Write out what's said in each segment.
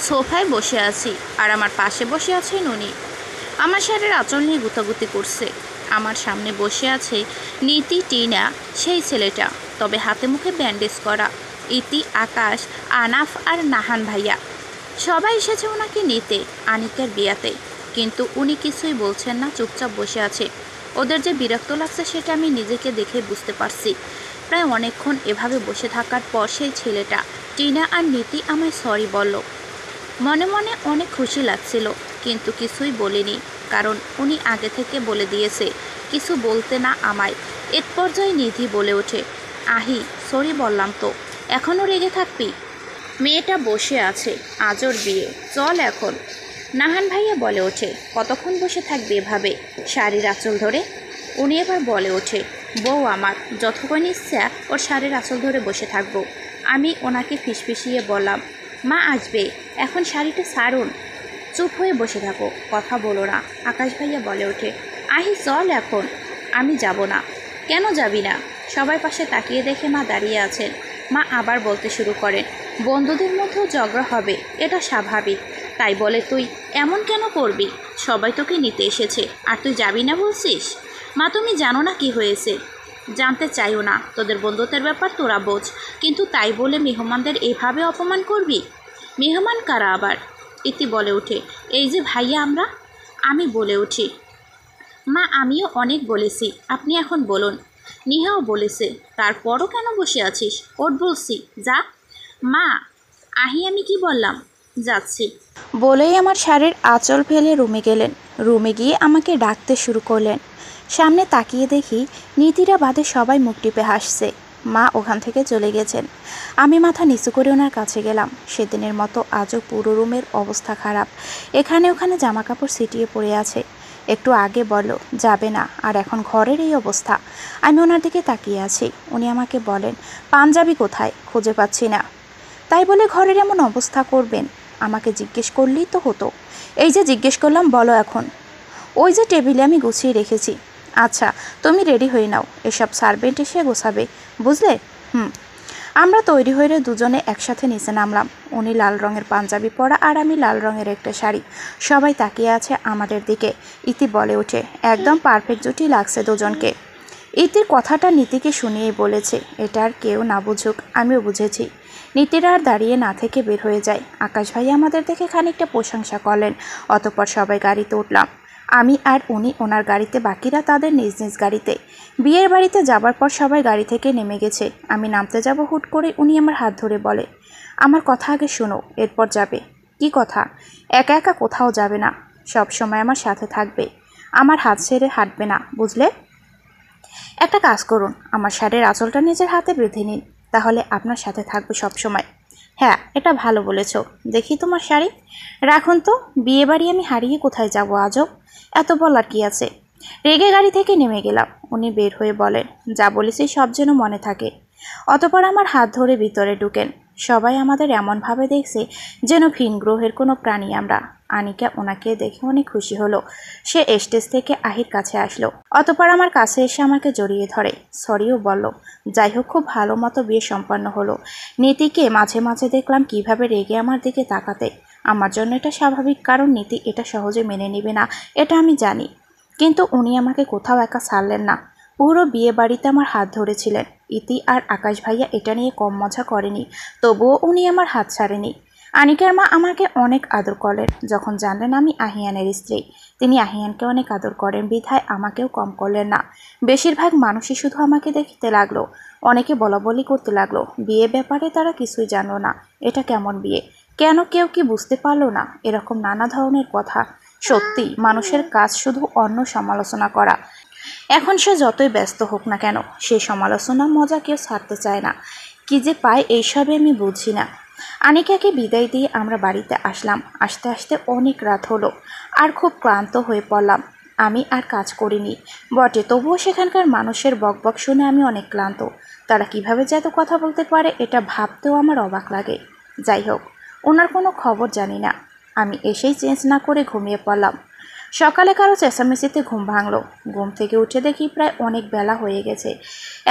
সোফায় বসে আছি আর আমার পাশে বসে আছে ননি। আমার শাড়ির আঁচল নিয়ে গুতাগুতি করছে। আমার সামনে বসে আছে নীতি, টিনা, সেই ছেলেটা, তবে হাতে মুখে ব্যান্ডেজ করা, ইতি, আকাশ, আনাফ আর নাহান ভাইয়া। সবাই এসেছে ওনাকে নিতে আনিকার বিয়াতে, কিন্তু উনি কিছুই বলছেন না, চুপচাপ বসে আছে। ওদের যে বিরক্ত লাগছে সেটা আমি নিজেকে দেখে বুঝতে পারছি। প্রায় অনেকক্ষণ এভাবে বসে থাকার পর সেই ছেলেটা, টিনা আর নীতি আমায় সরি বলল। মনে মনে অনেক খুশি লাগছিল, কিন্তু কিছুই বলিনি, কারণ উনি আগে থেকে বলে দিয়েছে কিছু বলতে না আমায়। এক পর্যায়ে নিধি বলে ওঠে, আহি সরি বললাম তো, এখনও রেগে থাকবি? মেয়েটা বসে আছে, আজর বিয়ে, চল এখন। নাহান ভাইয়া বলে ওঠে, কতক্ষণ বসে থাকবে এভাবে শাড়ির আঁচল ধরে? উনি এবার বলে ওঠে, বউ আমার, যতক্ষণ ইচ্ছা ওর শাড়ির আঁচল ধরে বসে থাকবো। আমি ওনাকে ফিসফিসিয়ে বললাম, মা আসবে, এখন শাড়িটা ছাড়ুন। চুপ হয়ে বসে থাকো, কথা বলো না। আকাশ ভাইয়া বলে ওঠে, আহি চল এখন। আমি যাব না। কেন যাবি না? সবাই পাশে তাকিয়ে দেখে মা দাঁড়িয়ে আছেন। মা আবার বলতে শুরু করেন, বন্ধুদের মধ্যেও ঝগড়া হবে, এটা স্বাভাবিক, তাই বলে তুই এমন কেন করবি? সবাই তোকে নিতে এসেছে আর তুই যাবি না বলছিস? মা তুমি জানো না কি হয়েছে? জানতে চাইও না, তোদের বন্ধুত্বের ব্যাপার তোরা বোঝ, কিন্তু তাই বলে মেহমানদের এভাবে অপমান করবি? মেহমান কারা আবার? ইতি বলে ওঠে, এই যে ভাইয়া আমরা। আমি বলে উঠি, মা আমিও অনেক বলেছি, আপনি এখন বলুন। নিহাও বলেছে, তারপরও কেন বসে আছিস? ওট বলছি, যা। মা আহি আমি কি বললাম? যাচ্ছি বলেই আমার শাড়ির আঁচল ফেলে রুমে গেলেন। রুমে গিয়ে আমাকে ডাকতে শুরু করলেন। সামনে তাকিয়ে দেখি নীতিরা বাদে সবাই মুখ টিপে হাসছে। মা ওখান থেকে চলে গেছেন। আমি মাথা নিচু করে ওনার কাছে গেলাম। সেদিনের মতো আজও পুরো রুমের অবস্থা খারাপ। এখানে ওখানে জামা কাপড় ছিটিয়ে পড়ে আছে। একটু আগে বলল যাবে না, আর এখন ঘরের এই অবস্থা। আমি ওনার দিকে তাকিয়ে আছি। উনি আমাকে বলেন, পাঞ্জাবি কোথায়? খুঁজে পাচ্ছি না। তাই বলে ঘরের এমন অবস্থা করবেন? আমাকে জিজ্ঞেস করলেই তো হতো। এই যে জিজ্ঞেস করলাম, বলো এখন। ওই যে টেবিলে আমি গুছিয়ে রেখেছি। আচ্ছা তুমি রেডি হয়ে নাও, এসব সার্ভেন্ট এসে গোছাবে, বুঝলে? আমরা তৈরি হয়ে দুজনে একসাথে নিচে নামলাম। উনি লাল রঙের পাঞ্জাবি পরা আর আমি লাল রঙের একটা শাড়ি। সবাই তাকিয়ে আছে আমাদের দিকে। ইতি বলে ওঠে, একদম পারফেক্ট জুটি লাগছে দুজনকে। ইতির কথাটা নীতিকে শুনিয়েই বলেছে, এটা আর কেউ না বুঝুক, আমিও বুঝেছি। নীতিরা আর দাঁড়িয়ে না থেকে বের হয়ে যায়। আকাশ ভাই আমাদের দেখে খানিকটা প্রশংসা করলেন। অতঃপর সবাই গাড়িতে উঠলাম। আমি আর উনি ওনার গাড়িতে, বাকিরা তাদের নিজ নিজ গাড়িতে। বিয়ের বাড়িতে যাবার পর সবাই গাড়ি থেকে নেমে গেছে। আমি নামতে যাব হুট করে উনি আমার হাত ধরে বলে, আমার কথা আগে শোনো, এরপর যাবে। কি কথা? একা একা কোথাও যাবে না, সব সময় আমার সাথে থাকবে, আমার হাত ছেড়ে হাঁটবে না, বুঝলে? একটা কাজ করুন, আমার শাড়ির আঁচলটা নিজের হাতে বেঁধে নিন, তাহলে আপনার সাথে থাকবে সব সময়। হ্যাঁ এটা ভালো বলেছ। দেখি তোমার শাড়ি। রাখুন তো, বিয়ে বাড়ি আমি হারিয়ে কোথায় যাব আজব? এত বলার কি আছে? রেগে গাড়ি থেকে নেমে গেলাম। উনি বের হয়ে বলেন, যা বলেছি সব যেন মনে থাকে। অতঃপর আমার হাত ধরে ভিতরে ঢুকেন। সবাই আমাদের এমনভাবে দেখছে যেন ভিন গ্রহের কোনো প্রাণী আমরা। আনিকা ওনাকে দেখে অনেক খুশি হলো। সে স্টেজ থেকে আহির কাছে আসলো। অতঃপর আমার কাছে এসে আমাকে জড়িয়ে ধরে, সরিও বলল। যাই হোক, খুব ভালো মতো বিয়ে সম্পন্ন হলো। নীতিকে মাঝে মাঝে দেখলাম কিভাবে রেগে আমার দিকে তাকাতে। আমার জন্য এটা স্বাভাবিক, কারণ নীতি এটা সহজে মেনে নেবে না, এটা আমি জানি। কিন্তু উনি আমাকে কোথাও একা ছাড়লেন না। পুরো বিয়ে বাড়িতে আমার হাত ধরেছিলেন। ইতি আর আকাশ ভাইয়া এটা নিয়ে কম মজা করেনি, তবুও উনি আমার হাত ছাড়েনি। আনিকার মা আমাকে অনেক আদর করেন। যখন জানলেন আমি আহিয়ানের স্ত্রী, তিনি আহিয়ানকে অনেক আদর করেন, বিধায় আমাকেও কম করলেন না। বেশিরভাগ মানুষই শুধু আমাকে দেখতে লাগলো। অনেকে বলাবলি করতে লাগলো, বিয়ে ব্যাপারে তারা কিছুই জানলো না, এটা কেমন বিয়ে, কেন কেউ কি বুঝতে পারলো না, এরকম নানা ধরনের কথা। সত্যি মানুষের কাজ শুধু অন্য সমালোচনা করা। এখন সে যতই ব্যস্ত হোক না কেন, সেই সমালোচনা মজা কেউ ছাড়তে চায় না। কি যে পায় এইসবে আমি বুঝি না। আনিকাকে বিদায় দিয়ে আমরা বাড়িতে আসলাম। আসতে আসতে অনেক রাত হলো, আর খুব ক্লান্ত হয়ে পড়লাম। আমি আর কাজ করিনি বটে, তবুও সেখানকার মানুষের বকবক শুনে আমি অনেক ক্লান্ত। তারা কিভাবে যে এত কথা বলতে পারে এটা ভাবতেও আমার অবাক লাগে। যাই হোক, ওনার কোনো খবর জানি না। আমি এসেই চেঞ্জ না করে ঘুমিয়ে পড়লাম। সকালে কারো চেঁচামেচিতে ঘুম ভাঙলো। ঘুম থেকে উঠে দেখি প্রায় অনেক বেলা হয়ে গেছে।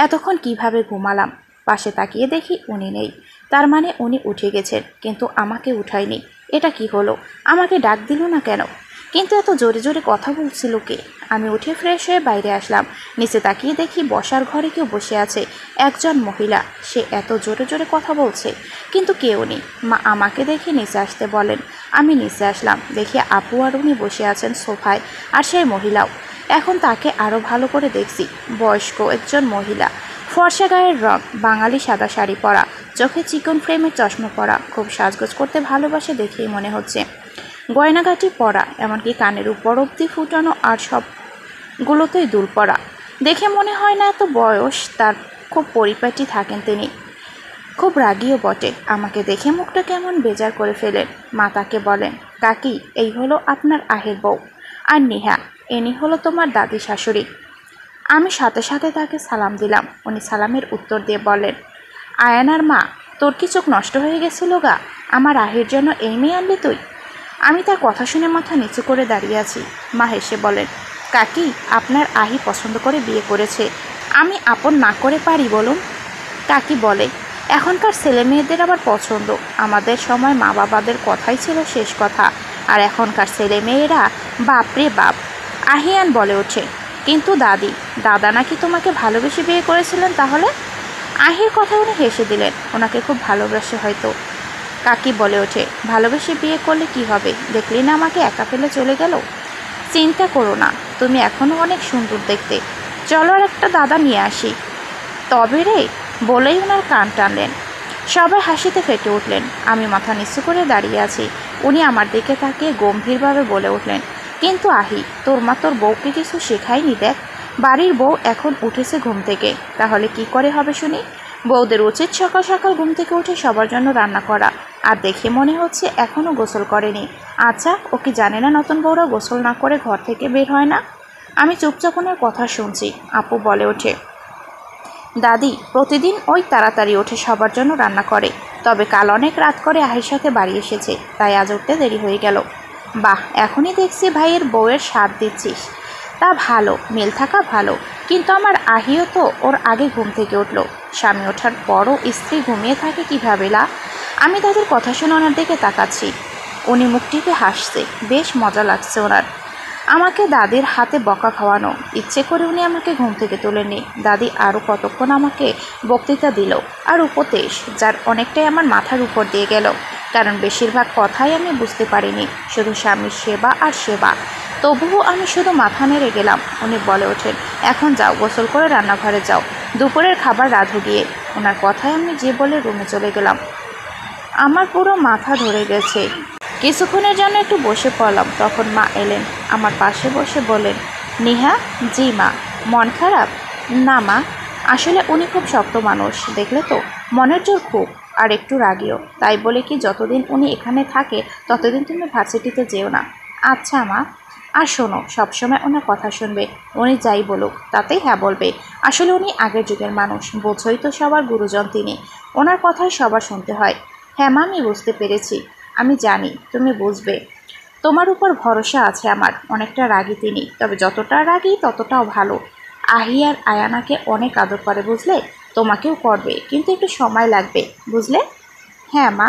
এতক্ষণ কিভাবে ঘুমালাম? পাশে তাকিয়ে দেখি উনি নেই। তার মানে উনি উঠে গেছেন, কিন্তু আমাকে উঠায়নি। এটা কি হলো? আমাকে ডাক দিল না কেন? কিন্তু এত জোরে জোরে কথা বলছিল কে? আমি উঠে ফ্রেশ হয়ে বাইরে আসলাম। নিচে তাকিয়ে দেখি বসার ঘরে কেউ বসে আছে, একজন মহিলা। সে এত জোরে জোরে কথা বলছে, কিন্তু কেউ নেই। মা আমাকে দেখে নিচে আসতে বলেন। আমি নিচে আসলাম, দেখি আপু আর উনি বসে আছেন সোফায়, আর সেই মহিলাও। এখন তাকে আরও ভালো করে দেখছি। বয়স্ক একজন মহিলা, ফর্সা গায়ের রং, বাঙালি সাদা শাড়ি পরা, চোখে চিকন ফ্রেমের চশমা পরা, খুব সাজগোজ করতে ভালোবাসে দেখেই মনে হচ্ছে। গয়নাগাটি পরা, এমনকি কানের উপর অব্দি ফুটানো, আর সবগুলোতেই দুল পরা। দেখে মনে হয় না এত বয়স তার, খুব পরিপাটি থাকেন তিনি। খুব রাগীও বটে। আমাকে দেখে মুখটা কেমন বেজার করে ফেলেন। মা তাকে বলেন, কাকি, এই হলো আপনার আহের বউ, আর নেহা, এনি হলো তোমার দাদি শাশুড়ি। আমি সাথে সাথে তাকে সালাম দিলাম। উনি সালামের উত্তর দিয়ে বলেন, আয়ানার মা, তোর কি চোখ নষ্ট হয়ে গেছিল গা? আমার আহির জন্য এই মেয়ে আনলি তুই? আমি তার কথা শুনে মাথা নিচু করে দাঁড়িয়ে আছি। মা হেসে বলেন, কাকি, আপনার আহি পছন্দ করে বিয়ে করেছে, আমি আপন না করে পারি বলুন? কাকি বলে, এখনকার ছেলে মেয়েদের আবার পছন্দ, আমাদের সময় মা বাবাদের কথাই ছিল শেষ কথা, আর এখনকার ছেলে মেয়েরা বাপরে বাপ। আহিয়ান বলে ওঠে, কিন্তু দাদি, দাদা নাকি তোমাকে ভালোবেসে বিয়ে করেছিলেন তাহলে? আহির কথা উনি হেসে দিলেন, ওনাকে খুব ভালোবাসে হয়তো। কাকি বলে ওঠে, ভালোবেসে বিয়ে করলে কি হবে? দেখলি না আমাকে একা ফেলে চলে গেল। চিন্তা করো না, তুমি এখনও অনেক সুন্দর দেখতে, চলো আর একটা দাদা নিয়ে আসি। তবে রে, বলেই ওনার কান টানলেন। সবাই হাসিতে ফেটে উঠলেন। আমি মাথা নিচু করে দাঁড়িয়ে আছি। উনি আমার দিকে তাকিয়ে গম্ভীরভাবে বলে উঠলেন, কিন্তু আহি, তোর মা তোর বউকে কিছু শেখায়নি? দেখ, বাড়ির বউ এখন উঠেছে ঘুম থেকে, তাহলে কি করে হবে শুনি? বউদের উচিত সকাল সকাল ঘুম থেকে উঠে সবার জন্য রান্না করা, আর দেখে মনে হচ্ছে এখনও গোসল করেনি। আচ্ছা, ও কি জানে না নতুন বউরা গোসল না করে ঘর থেকে বের হয় না? আমি চুপচাপ ওনার কথা শুনছি। আপু বলে ওঠে, দাদি প্রতিদিন ওই তাড়াতাড়ি ওঠে সবার জন্য রান্না করে, তবে কাল অনেক রাত করে আহির সাথে বাড়ি এসেছে, তাই আজ উঠতে দেরি হয়ে গেল। বাহ, এখনই দেখছি ভাইয়ের বউয়ের স্বাদ দিচ্ছিস। তা ভালো, মিল থাকা ভালো, কিন্তু আমার আহিও তো ওর আগে ঘুম থেকে উঠলো। স্বামী ওঠার পরও স্ত্রী ঘুমিয়ে থাকে কীভাবে লা? আমি তাদের কথা শুনে ওনার দিকে তাকাচ্ছি। উনি মুখ টিপে হাসছে, বেশ মজা লাগছে ওনার। আমাকে দাদির হাতে বকা খাওয়ানো, ইচ্ছে করে উনি আমাকে ঘুম থেকে তোলেননি। দাদি আরও কতক্ষণ আমাকে বক্তৃতা দিল আর উপদেশ, যার অনেকটাই আমার মাথার উপর দিয়ে গেল, কারণ বেশিরভাগ কথাই আমি বুঝতে পারিনি, শুধু স্বামীর সেবা আর সেবা। তবুও আমি শুধু মাথা নেড়ে গেলাম। উনি বলে ওঠেন, এখন যাও, গোসল করে রান্নাঘরে যাও, দুপুরের খাবার রাঁধো গিয়ে। ওনার কথায় আমি যে বলে রুমে চলে গেলাম। আমার পুরো মাথা ধরে গেছে। কিছুক্ষণের জন্য একটু বসে পড়লাম, তখন মা এলেন। আমার পাশে বসে বলেন, নেহা। জি মা। মন খারাপ? না মা, আসলে উনি খুব শক্ত মানুষ, দেখলে তো, মনের জোর খুব, আর একটু রাগীও। তাই বলে কি যতদিন উনি এখানে থাকে ততদিন তুমি ভার্সিটিতে যেও না। আচ্ছা মা। আর শোনো, সবসময় ওনার কথা শুনবে, উনি যাই বলুক তাতেই হ্যাঁ বলবে। আসলে উনি আগের যুগের মানুষ, বোঝই তো, সবার গুরুজন তিনি, ওনার কথাই সবার শুনতে হয়। হ্যাঁ মা, আমি বুঝতে পেরেছি, আমি জানি তুমি বুঝবে, তোমার উপর ভরসা আছে আমার। অনেকটা রাগী তিনি, তবে যতটা রাগী ততটাও ভালো। আহি আর আয়ানাকে অনেক আদর করে, বুঝলে? তোমাকেও করবে, কিন্তু একটু সময় লাগবে, বুঝলে? হ্যাঁ মা।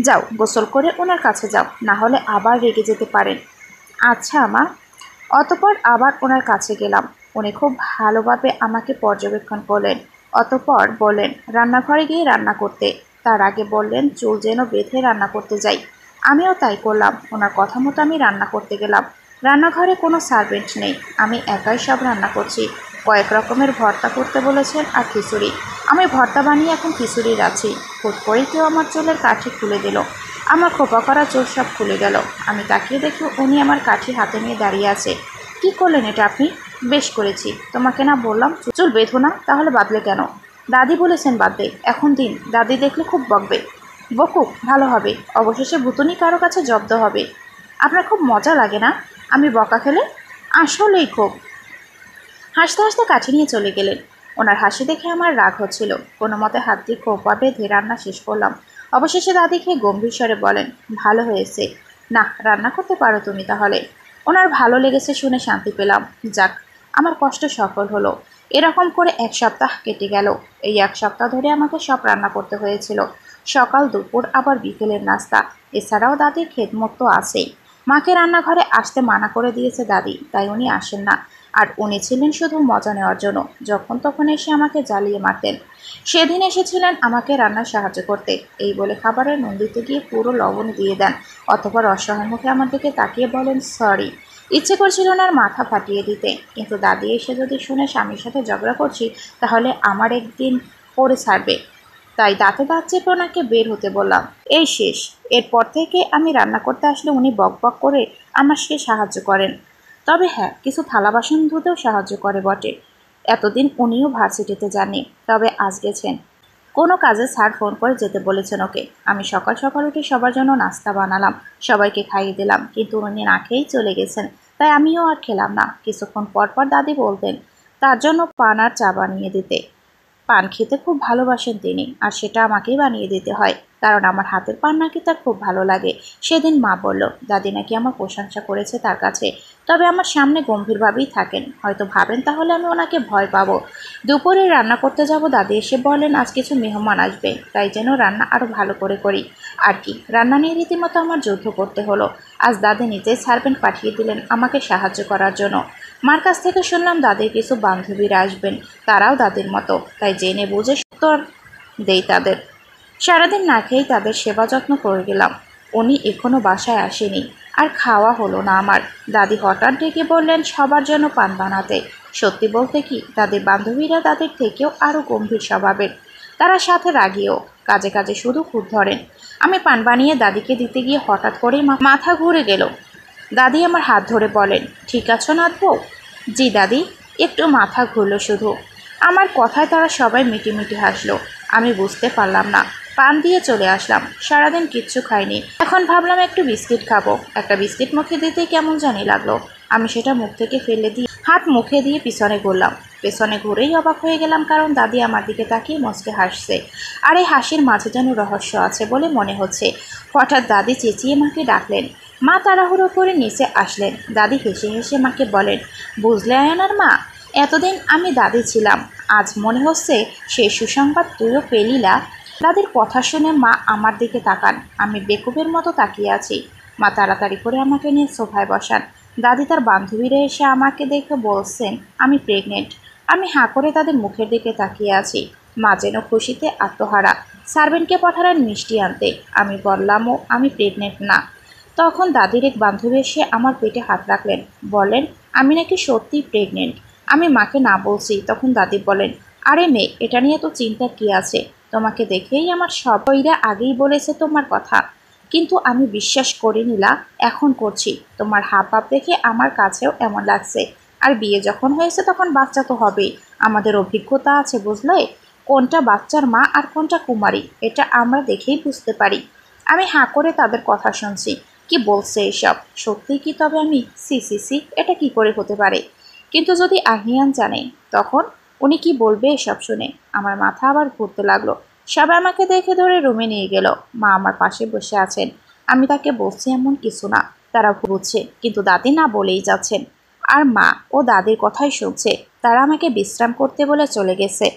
যাও, গোসল করে ওনার কাছে যাও, না হলে আবার রেগে যেতে পারেন। আচ্ছা মা। অতপর আবার ওনার কাছে গেলাম। উনি খুব ভালোভাবে আমাকে পর্যবেক্ষণ করলেন। অতপর বললেন রান্নাঘরে গিয়ে রান্না করতে। তার আগে বললেন চুল যেন বেঁধে রান্না করতে যাই। আমিও তাই করলাম। ওনার কথা মতো আমি রান্না করতে গেলাম। রান্নাঘরে কোনো সার্ভেন্ট নেই, আমি একাই সব রান্না করছি। কয়েক রকমের ভর্তা করতে বলেছেন আর খিচুড়ি। আমি ভর্তা বানিয়ে এখন খিচুড়ির আছি। হুট করেই কেউ আমার চুলের কাঠি খুলে দিল। আমার খোপা করা চুল সব খুলে গেল। আমি তাকিয়ে দেখি উনি আমার কাঠি হাতে নিয়ে দাঁড়িয়ে আছে। কি করলেন এটা আপনি? বেশ করেছি, তোমাকে না বললাম চুল বেঁধো না, তাহলে বাঁধলে কেন? দাদি বলেছেন বাঁধতে, এখন দিন, দাদি দেখলে খুব বকবে। বকুক, ভালো হবে, অবশেষে ভুতুনি কারো কাছে জব্দ হবে। আপনার খুব মজা লাগে না আমি বকা খেলে? আসলেই খুব। হাসতে হাসতে কাঠি নিয়ে চলে গেলেন। ওনার হাসি দেখে আমার রাগ হচ্ছিল। কোনো মতে হাত দিয়ে খোপা বেঁধে রান্না শেষ করলাম। অবশেষে দাদি খেয়ে গম্ভীর স্বরে বলেন, ভালো হয়েছে। না, রান্না করতে পারো তুমি তাহলে। ওনার ভালো লেগেছে শুনে শান্তি পেলাম। যাক, আমার কষ্ট সফল হলো। এরকম করে 1 সপ্তাহ কেটে গেল। এই 1 সপ্তাহ ধরে আমাকে সব রান্না করতে হয়েছিল। সকাল দুপুর আবার বিকেলের নাস্তা। এছাড়াও দাদির খেদমত তো আছেই। মাকে রান্নাঘরে আসতে মানা করে দিয়েছে দাদি, তাই উনি আসেন না। আর উনি ছিলেন শুধু মজা নেওয়ার জন্য, যখন তখন এসে আমাকে জ্বালিয়ে মারতেন। সেদিন এসেছিলেন আমাকে রান্নায় সাহায্য করতে, এই বলে খাবারে নুন দিতে গিয়ে পুরো লবণ দিয়ে দেন। অতঃপর অসহায় মুখে আমার দিকে তাকিয়ে বলেন সরি। ইচ্ছে করছিল না আর মাথা ফাটিয়ে দিতে, কিন্তু দাদি এসে যদি শুনে স্বামীর সাথে ঝগড়া করছি তাহলে আমার একদিন পরে ছাড়বে। তাই দাঁতে দাঁত চেপে ওনাকে বের হতে বললাম। এই শেষ। এরপর থেকে আমি রান্না করতে আসলে উনি বক বক করে আমাকে সাহায্য করেন। তবে হ্যাঁ, কিছু থালা বাসন ধুতেও সাহায্য করে বটে। এতদিন উনিও ভার্সিটিতে যাননি, তবে আজ গেছেন। কোনো কাজে স্যার ফোন করে যেতে বলেছেন ওকে। আমি সকাল সকাল উঠে সবার জন্য নাস্তা বানালাম, সবাইকে খাইয়ে দিলাম, কিন্তু উনি না খেয়েই চলে গেছেন। তাই আমিও আর খেলাম না। কিছুক্ষণ পর পর দাদি বলতেন তার জন্য পান আর চা বানিয়ে দিতে। পান খেতে খুব ভালোবাসেন তিনি, আর সেটা আমাকেই বানিয়ে দিতে হয়, কারণ আমার হাতের পান নাকি তার খুব ভালো লাগে। সেদিন মা বলল দাদি নাকি আমার প্রশংসা করেছে তার কাছে, তবে আমার সামনে গম্ভীরভাবেই থাকেন। হয়তো ভাবেন তাহলে আমি ওনাকে ভয় পাবো। দুপুরে রান্না করতে যাব, দাদি এসে বললেন আজ কিছু মেহমান আসবে, তাই যেন রান্না আরও ভালো করে করি। আর কি, রান্না নিয়ে রীতিমতো আমার যুদ্ধ করতে হলো। আজ দাদি নিজেই সার্ভেন্ট পাঠিয়ে দিলেন আমাকে সাহায্য করার জন্য। মার কাছ থেকে শুনলাম দাদির কিছু বান্ধবীরা আসবেন, তারাও দাদির মতো, তাই জেনে বুঝে উত্তর দেই তাদের। সারাদিন না খেয়েই তাদের সেবা যত্ন করে গেলাম। উনি এখনো বাসায় আসেনি, আর খাওয়া হলো না আমার। দাদি হঠাৎ ডেকে বললেন সবার জন্য পান বানাতে। সত্যি বলতে কি, তাদের বান্ধবীরা তাদের থেকেও আরও গম্ভীর স্বভাবের। তারা সাথে রাগিও, কাজে কাজে শুধু খুঁত ধরেন। আমি পান বানিয়ে দাদিকে দিতে গিয়ে হঠাৎ করেই মাথা ঘুরে গেল। দাদি আমার হাত ধরে বলেন ঠিক আছো নাতবউ? জি দাদি, একটু মাথা ঘুরল শুধু। আমার কথায় তারা সবাই মিটিমিটি হাসলো। আমি বুঝতে পারলাম না, পান দিয়ে চলে আসলাম। সারাদিন কিচ্ছু খাইনি, এখন ভাবলাম একটু বিস্কিট খাবো। একটা বিস্কিট মুখে দিতেই কেমন জানি লাগলো। আমি সেটা মুখ থেকে ফেলে দিয়ে হাত মুখে দিয়ে পিছনে ঘুরলাম। পেছনে ঘুরেই অবাক হয়ে গেলাম, কারণ দাদি আমার দিকে তাকিয়ে মস্কে হাসছে। আর এই হাসির মাঝে যেন রহস্য আছে বলে মনে হচ্ছে। হঠাৎ দাদি চেঁচিয়ে মাকে ডাকলেন। মা তাড়াহুড়ো করে নিচে আসলেন। দাদি হেসে হেসে মাকে বলেন বুঝলে আয়নার মা, এতদিন আমি দাদি ছিলাম, আজ মনে হচ্ছে সেই সুসংবাদ তুইও পেলিলা। দাদির কথা শুনে মা আমার দিকে তাকান। আমি বেকুবের মতো তাকিয়ে আছি। মা তাড়াতাড়ি করে আমাকে নিয়ে সোফায় বসান। দাদি তার বান্ধবীরা এসে আমাকে দেখে বলছেন আমি প্রেগনেন্ট। আমি হাঁ করে তাদের মুখের দিকে তাকিয়ে আছি। মা যেন খুশিতে আত্মহারা। সার্ভেন্টকে পাঠালেন মিষ্টি আনতে। আমি বললামও আমি প্রেগনেন্ট না। তখন দাদির এক বান্ধবী এসে আমার পেটে হাত রাখলেন, বলেন আমি নাকি সত্যিই প্রেগনেন্ট। আমি মাকে না বলছি, তখন দাদি বলেন আরে মেয়ে, এটা নিয়ে তো চিন্তার কী আছে, তোমাকে দেখেই আমার সবাইরা আগেই বলেছে তোমার কথা, কিন্তু আমি বিশ্বাস করে নিলা, এখন করছি। তোমার হাব ভাব দেখে আমার কাছেও এমন লাগছে। আর বিয়ে যখন হয়েছে তখন বাচ্চা তো হবেই। আমাদের অভিজ্ঞতা আছে বুঝলে, কোনটা বাচ্চার মা আর কোনটা কুমারী, এটা আমরা দেখেই বুঝতে পারি। আমি হাঁ করে তাদের কথা শুনছি। কি বলছে এসব? সত্যি কি? তবে আমি সি সি সি, এটা কি করে হতে পারে? কিন্তু যদি আহিয়ান জানে, তখন উনি কি বলবে এসব শুনে? আমার মাথা আবার ঘুরতে লাগলো। সবাই আমাকে দেখে ধরে রুমে নিয়ে গেল। মা আমার পাশে বসে আছেন। আমি তাকে বলছি এমন কিছু না, তারা বুঝছে, কিন্তু দাদি না বলেই যাচ্ছেন। আর মা ও দাদির কথাই শুনছে। তারা আমাকে বিশ্রাম করতে বলে চলে গেছে।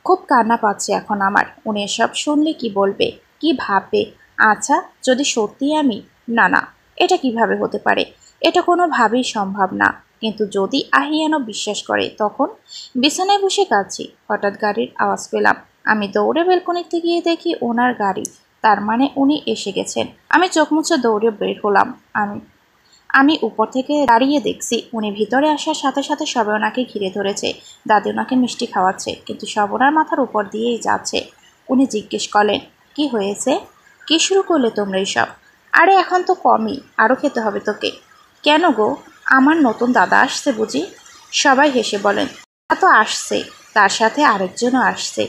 খুব কান্না পাচ্ছে এখন আমার। উনি এসব শুনলে কি বলবে, কি ভাববে? আচ্ছা, যদি সত্যি আমি, না না, এটা কিভাবে হতে পারে? এটা কোনোভাবেই সম্ভব না। কিন্তু যদি আহিয়ানও বিশ্বাস করে, তখন বিছানায় বসে কাঁদছি। হঠাৎ গাড়ির আওয়াজ পেলাম। আমি দৌড়ে বেলকনিতে গিয়ে দেখি ওনার গাড়ি। তার মানে উনি এসে গেছেন। আমি চোখ মুছে দৌড়ে বের হলাম। আমি উপর থেকে দাঁড়িয়ে দেখছি উনি ভিতরে আসার সাথে সাথে সবাই ওনাকে ঘিরে ধরেছে। দাদি ওনাকে মিষ্টি খাওয়াচ্ছে, কিন্তু সব ওনার মাথার উপর দিয়েই যাচ্ছে। উনি জিজ্ঞেস করলেন কি হয়েছে, কি শুরু করলে তোমরা এইসব? আরে এখন তো কমই, আরও খেতে হবে তোকে। কেন গো, আমার নতুন দাদা আসছে বুঝি? সবাই হেসে বলেন তা তো আসছে, তার সাথে আরেকজনও আসছে।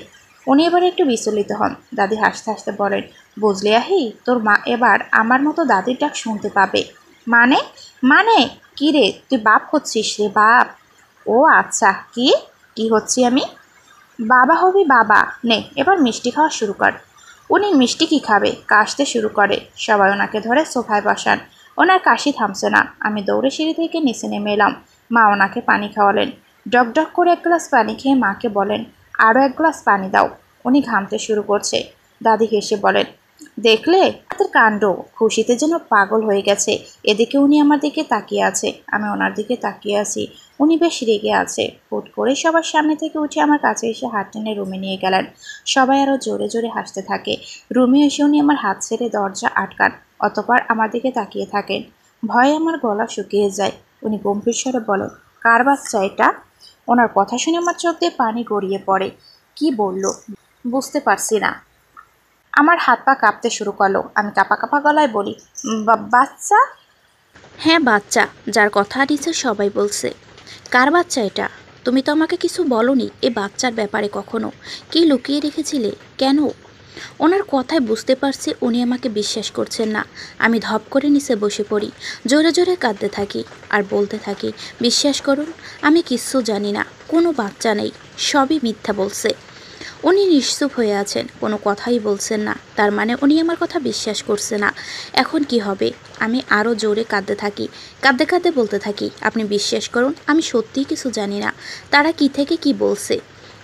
উনি এবার একটু বিচলিত হন। দাদি হাসতে হাসতে বলেন বুঝলে আহি, তোর মা এবার আমার মতো দাদির ডাক শুনতে পাবে। মানে? মানে কি রে, তুই বাপ হচ্ছিস রে বাপ? ও আচ্ছা, কি কি হচ্ছি আমি? বাবা হবি বাবা। নে এবার মিষ্টি খাওয়া শুরু কর। উনি মিষ্টি কি খাবে, কাশতে শুরু করে। সবাই ওনাকে ধরে সোফায় বসান। ওনার কাশি থামছে না। আমি দৌড়ে সিঁড়ি থেকে নিচে নেমে এলাম। মা ওনাকে পানি খাওয়ালেন। ডক ডক করে এক গ্লাস পানি খেয়ে মাকে বলেন আরও এক গ্লাস পানি দাও। উনি ঘামতে শুরু করছে। দাদি হেসে বলেন, দেখলে তাদের কাণ্ড, খুশিতে যেন পাগল হয়ে গেছে। এদিকে উনি আমার দিকে তাকিয়ে আছে, আমি ওনার দিকে তাকিয়ে আছি। উনি বেশ রেগে আছে। হুট করে সবার সামনে থেকে উঠে আমার কাছে এসে হাত টেনে রুমে নিয়ে গেলেন। সবাই আরও জোরে জোরে হাসতে থাকে। রুমে এসে উনি আমার হাত ছেড়ে দরজা আটকান, অতঃপর আমার দিকে তাকিয়ে থাকেন। ভয়ে আমার গলা শুকিয়ে যায়। উনি গম্ভীর স্বরে বলেন, কার বাচ্চা এটা? ওনার কথা শুনে আমার চোখ দিয়ে পানি গড়িয়ে পড়ে। কি বলল বুঝতে পারছি না। আমার হাত পা কাঁপতে শুরু করলো। আমি কাঁপা কাঁপা গলায় বলি, বাচ্চা? হ্যাঁ বাচ্চা, যার কথা নিচে সবাই বলছে। কার বাচ্চা এটা? তুমি তো আমাকে কিছু বলনি এ বাচ্চার ব্যাপারে কখনো। কি লুকিয়ে রেখেছিলে? কেন? ওনার কথায় বুঝতে পারছি উনি আমাকে বিশ্বাস করছেন না। আমি ধপ করে নিচে বসে পড়ি, জোরে জোরে কাঁদতে থাকি আর বলতে থাকি, বিশ্বাস করুন আমি কিচ্ছু জানি না, কোনো বাচ্চা নেই, সবই মিথ্যা বলছে। উনি নিশ্চুপ হয়ে আছেন, কোনো কথাই বলছেন না। তার মানে উনি আমার কথা বিশ্বাস করছে না। এখন কি হবে? আমি আরও জোরে কাঁদতে থাকি, কাঁদতে কাঁদতে বলতে থাকি, আপনি বিশ্বাস করুন আমি সত্যিই কিছু জানি না, তারা কি থেকে কি বলছে।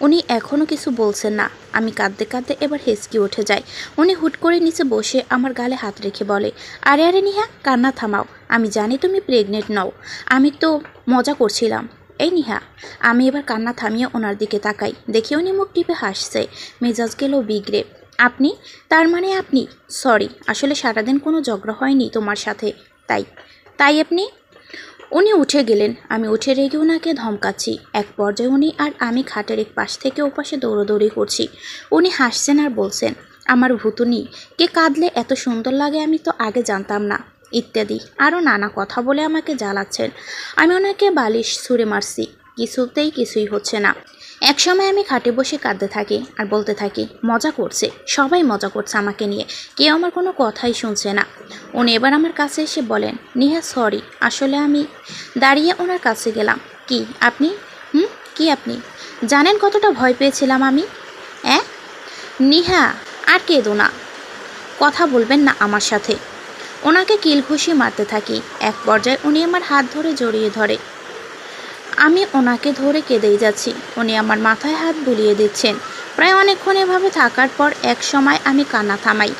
উনি এখনও কিছু বলছেন না। আমি কাঁদতে কাঁদতে এবার হেঁচকি উঠে যায়। উনি হুট করে নিচে বসে আমার গালে হাত রেখে বলে, আরে আরে নিহা, কান্না থামাও। আমি জানি তুমি প্রেগনেন্ট নও, আমি তো মজা করছিলাম। এই নিহা। আমি এবার কান্না থামিয়ে ওনার দিকে তাকাই, দেখি উনি মুখ টিপে হাসছে, মেজাজ গেল বিগড়ে। আপনি? তার মানে আপনি? সরি, আসলে সারাদিন কোনো ঝগড়া হয়নি তোমার সাথে, তাই তাই আপনি? উনি উঠে গেলেন। আমি উঠে রেগে ওনাকে ধমকাচ্ছি। এক পর্যায়ে উনি আর আমি খাটের এক পাশ থেকে ওপাশে দৌড়োদৌড়ি করছি। উনি হাসছেন আর বলছেন, আমার ভুতুনি, কে কাঁদলে এত সুন্দর লাগে আমি তো আগে জানতাম না, ইত্যাদি আরও নানা কথা বলে আমাকে জ্বালাচ্ছেন। আমি ওনাকে বালিশ ছুঁড়ে মারছি, কিছুতেই কিছুই হচ্ছে না। এক সময় আমি খাটে বসে কাঁদতে থাকি আর বলতে থাকি, মজা করছে, সবাই মজা করছে আমাকে নিয়ে, কেউ আমার কোনো কথাই শুনছে না। উনি এবার আমার কাছে এসে বলেন, নিহা সরি, আসলে আমি। দাঁড়িয়ে ওনার কাছে গেলাম। কি আপনি? কি আপনি? জানেন কতটা ভয় পেয়েছিলাম আমি? হ্যাঁ নিহা, আর কেঁদো না, কথা বলবেন না আমার সাথে। ওনাকে কিল ঘুষি মারতে থাকি। এক পর্যায়ে উনি আমার হাত ধরে জড়িয়ে ধরে। আমি ওনাকে ধরে কেঁদেই যাচ্ছি। উনি আমার মাথায় হাত বুলিয়ে দিচ্ছেন। প্রায় অনেকক্ষণ এভাবে থাকার পর এক সময় আমি কান্না থামাই।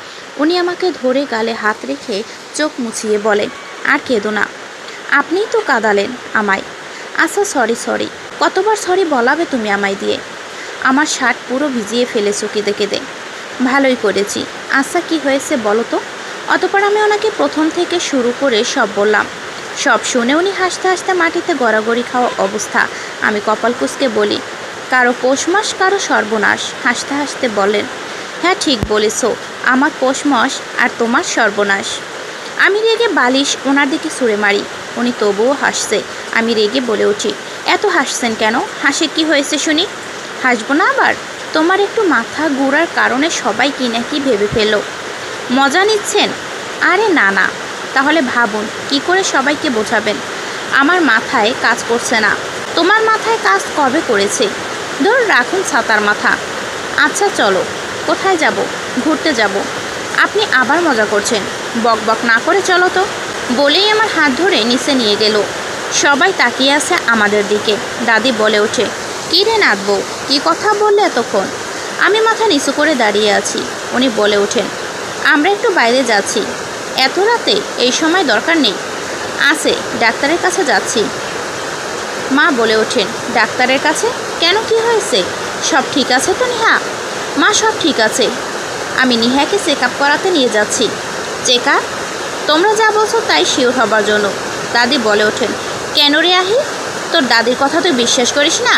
উনি আমাকে ধরে গালে হাত রেখে চোখ মুছিয়ে বলে, আর কেঁদো না, আপনিই তো কাঁদালেন আমায়। আচ্ছা সরি সরি, কতবার সরি বলাবে তুমি আমায় দিয়ে? আমার শার্ট পুরো ভিজিয়ে ফেলেছো কেঁদে কেঁদে। ভালোই করেছি। আচ্ছা কি হয়েছে বলো তো? অতপর আমি ওনাকে প্রথম থেকে শুরু করে সব বললাম। সব শুনে উনি হাসতে হাসতে মাটিতে গড়াগড়ি খাওয়া অবস্থা। আমি কপাল কুঁচকে বলি, কারো পৌষ মাস কারো সর্বনাশ। হাসতে হাসতে বলেন, হ্যাঁ ঠিক বলেছ, আমার পৌষ মাস আর তোমার সর্বনাশ। আমি রেগে বালিশ ওনার দিকে ছুঁড়ে মারি। উনি তবুও হাসছে। আমি রেগে বলে উঠি, এত হাসছেন কেন? হাসি কি হয়েছে শুনি? হাসবো না আবার? তোমার একটু মাথা ঘোরার কারণে সবাই কি না কি ভেবে ফেলল। মজা নিচ্ছেন? আরে না না। তাহলে ভাবুন কি করে সবাইকে বোঝাবেন। আমার মাথায় কাজ করছে না। তোমার মাথায় কাজ কবে করেছে? ধর রাখুন ছাতার মাথা। আচ্ছা চলো, কোথায় যাব? ঘুরতে যাব। আপনি আবার মজা করছেন, বক বক না করে চলো তো। বলেই আমার হাত ধরে নিচে নিয়ে গেল। সবাই তাকিয়ে আছে আমাদের দিকে। দাদি বলে ওঠে, কী রে নাতবো, কী কথা বললে এতক্ষণ? আমি মাথা নিচু করে দাঁড়িয়ে আছি। উনি বলে ওঠেন, আমরা একটু বাইরে যাচ্ছি। এত রাতে? এই সময় দরকার নেই। আছে, ডাক্তারের কাছে যাচ্ছি। মা বলে ওঠেন, ডাক্তারের কাছে কেন, কি হয়েছে? সব ঠিক আছে তো নিহা? মা সব ঠিক আছে, আমি নিহাকে চেক আপ করাতে নিয়ে যাচ্ছি। Check up? তোমরা যা বলছো তাই শিওর হবার জন্য। দাদি বলে ওঠেন, কেন রে আহি, তোর দাদির কথা তুই বিশ্বাস করিস না?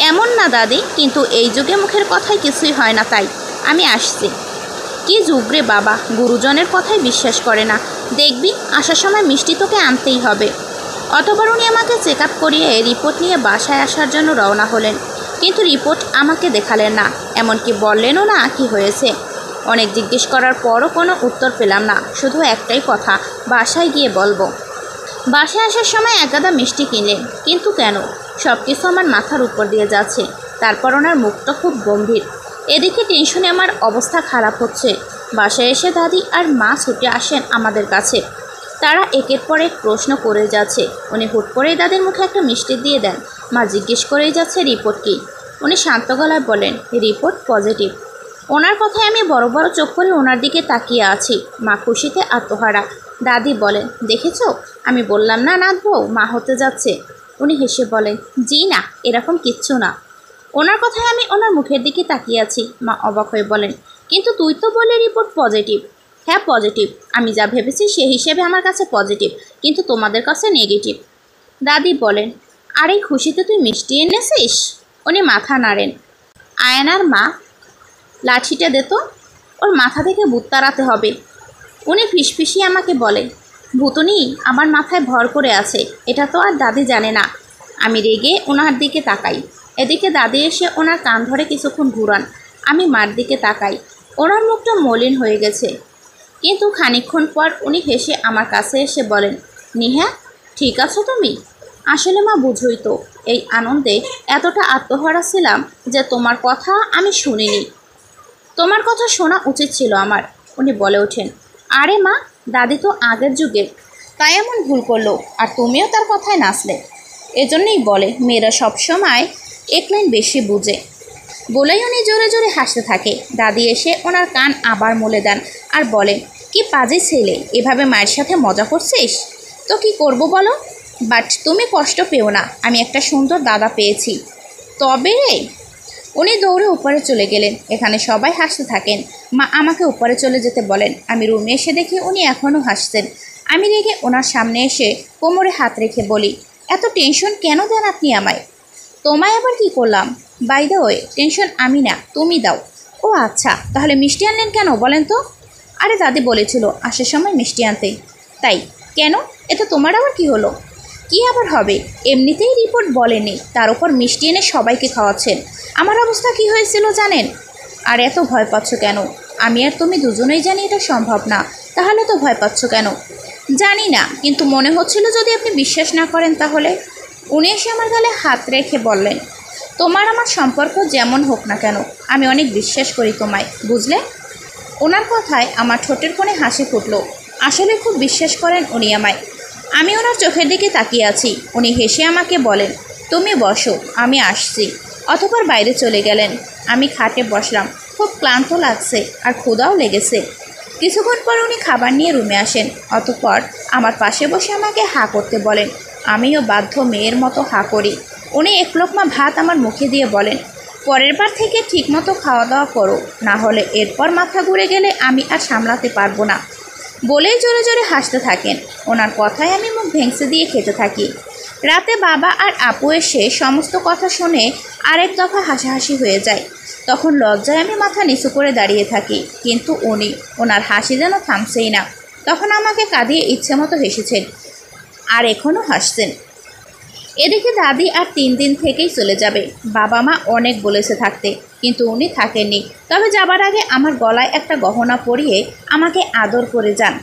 এমন না দাদি, কিন্তু এই যুগে মুখের কথাই কিছুই হয় না, তাই আমি আসছি। কি যুগ রে বাবা, গুরুজনের কথাই বিশ্বাস করে না। দেখবি আসার সময় মিষ্টি তোকে আনতেই হবে। অতবার উনি আমাকে চেক আপ করিয়ে রিপোর্ট নিয়ে বাসায় আসার জন্য রওনা হলেন। কিন্তু রিপোর্ট আমাকে দেখালেন না, এমনকি বললেনও না কি হয়েছে। অনেক জিজ্ঞেস করার পরও কোনো উত্তর পেলাম না। শুধু একটাই কথা, বাসায় গিয়ে বলবো। বাসায় আসার সময় এক গাদা মিষ্টি কিনলেন, কিন্তু কেন? সব কিছু আমার মাথার উপর দিয়ে যাচ্ছে। তারপর ওনার মুখটা খুব গম্ভীর। এদিকে টেনশনে আমার অবস্থা খারাপ হচ্ছে। বাসায় এসে দাদি আর মা ছুটে আসেন আমাদের কাছে। তারা একের পর এক প্রশ্ন করে যাচ্ছে। উনি হুট করেই দাদির মুখে একটা মিষ্টি দিয়ে দেন। মা জিজ্ঞেস করেই যাচ্ছে রিপোর্ট কী। উনি শান্ত গলায় বলেন, রিপোর্ট পজিটিভ। ওনার কথায় আমি বড় বড় চোখ করে ওনার দিকে তাকিয়ে আছি। মা খুশিতে আত্মহারা। দাদি বলেন, দেখেছো, আমি বললাম না নাথ বউ মা হতে যাচ্ছে। উনি হেসে বলেন, জি না, এরকম কিচ্ছু না। ওনার কথায় আমি ওনার মুখের দিকে তাকিয়ে আছি। মা অবাক হয়ে বলেন, কিন্তু তুই তো বলে রিপোর্ট পজিটিভ। হ্যাঁ পজিটিভ, আমি যা ভেবেছি সে হিসেবে আমার কাছে পজিটিভ, কিন্তু তোমাদের কাছে নেগেটিভ। দাদি বলেন, আর এই খুশিতে তুই মিষ্টি এনেছিস? উনি মাথা নাড়েন। আয়নার মা, লাঠিটা দে তো, ওর মাথা থেকে ভূত তাড়াতে হবে। উনি ফিসফিসিয়ে আমাকে বলে, ভূতনি আমার মাথায় ভর করে আছে, এটা তো আর দাদি জানে না। আমি রেগে ওনার দিকে তাকাই। এদিকে দাদি এসে ওনার কান ধরে কিছুক্ষণ ঘুরান। আমি মার দিকে তাকাই। ওনার মুখটা মলিন হয়ে গেছে, কিন্তু খানিকক্ষণ পর উনি হেসে আমার কাছে এসে বলেন, নিহা ঠিক আছো তুমি? আসলে মা বুঝই তো, এই আনন্দে এতটা আত্মহারা ছিলাম যে তোমার কথা আমি শুনিনি। তোমার কথা শোনা উচিত ছিল আমার। উনি বলে ওঠেন, আরে মা, দাদি তো আগের যুগের, তাই এমন ভুল করলো, আর তুমিও তার কথায় নাচলে। এজন্যই বলে মেয়েরা সবসময় এক লাইন বেশি বুঝে। বলেই উনি জোরে জোরে হাসতে থাকে। দাদি এসে ওনার কান আবার মলে দেন আর বলেন, কি পাজি ছেলে, এভাবে মায়ের সাথে মজা করছিস? তো কি করব বলো, বাট তুমি কষ্ট পেও না, আমি একটা সুন্দর দাদা পেয়েছি। তবে রে, উনি দৌড়ে উপরে চলে গেলেন। এখানে সবাই হাসতে থাকেন। মা আমাকে উপরে চলে যেতে বলেন। আমি রুমে এসে দেখি উনি এখনও হাসছেন। আমি রেগে ওনার সামনে এসে কোমরে হাত রেখে বলি, এত টেনশন কেন দেন আপনি আমায়? তোমায় আবার কি করলাম? বাই দ্য ওয়ে, টেনশন আমি না, তুমি দাও। ও আচ্ছা, তাহলে মিষ্টি আনলেন কেন বলেন তো? আরে দাদি বলেছিল আসার সময় মিষ্টি আনতে। তাই? কেন? এটা তোমার আবার কি হলো? কি আবার হবে, এমনিতেই রিপোর্ট বলেনি, তার উপর মিষ্টি এনে সবাইকে খাওয়াচ্ছেন। আমার অবস্থা কি হয়েছিল জানেন? আর এত ভয় পাচ্ছ কেন? আমি আর তুমি দুজনেই জানি এটা সম্ভব না, তাহলে তো ভয় পাচ্ছ কেন? জানি না, কিন্তু মনে হচ্ছিল যদি আপনি বিশ্বাস না করেন তাহলে। উনি এসে আমার গালে হাত রেখে বললেন, তোমার আমার সম্পর্ক যেমন হোক না কেন, আমি অনেক বিশ্বাস করি তোমায়, বুঝলে? ওনার কথায় আমার ঠোঁটের কোণে হাসি ফুটল। আসলে খুব বিশ্বাস করেন উনি আমায়। আমি ওনার চোখের দিকে তাকিয়ে আছি। উনি হেসে আমাকে বলেন, তুমি বসো, আমি আসছি। অতঃপর বাইরে চলে গেলেন। আমি খাটে বসলাম। খুব ক্লান্ত লাগছে আর ক্ষুধাও লেগেছে। কিছুক্ষণ পর উনি খাবার নিয়ে রুমে আসেন। অতঃপর আমার পাশে বসে আমাকে হাঁ করতে বলেন। আমিও বাধ্য মেয়ের মতো হাঁ করি। উনি এক লোকমা ভাত আমার মুখে দিয়ে বলেন, পরের বার থেকে ঠিকমতো খাওয়া দাওয়া করো, না হলে এরপর মাথা ঘুরে গেলে আমি আর সামলাতে পারবো না। বলেই জোরে জোরে হাসতে থাকেন। ওনার কথায় আমি মুখ ভেঙচে দিয়ে খেতে থাকি। রাতে বাবা আর আপু এসে সমস্ত কথা শুনে আরেক দফা হাসাহাসি হয়ে যায়। তখন লজ্জায় আমি মাথা নিচু করে দাঁড়িয়ে থাকি, কিন্তু ওনার হাসি যেন থামছেই না। তখন আমাকে কাঁদিয়ে ইচ্ছে মতো হেসেছেন, আর এখনও হাসছেন। এদিকে দাদি আর 3 দিন থেকেই চলে যাবে। বাবা মা অনেক বলেছে থাকতে, কিন্তু উনি থাকেননি। তবে যাবার আগে আমার গলায় একটা গহনা পরিয়ে আমাকে আদর করে যান।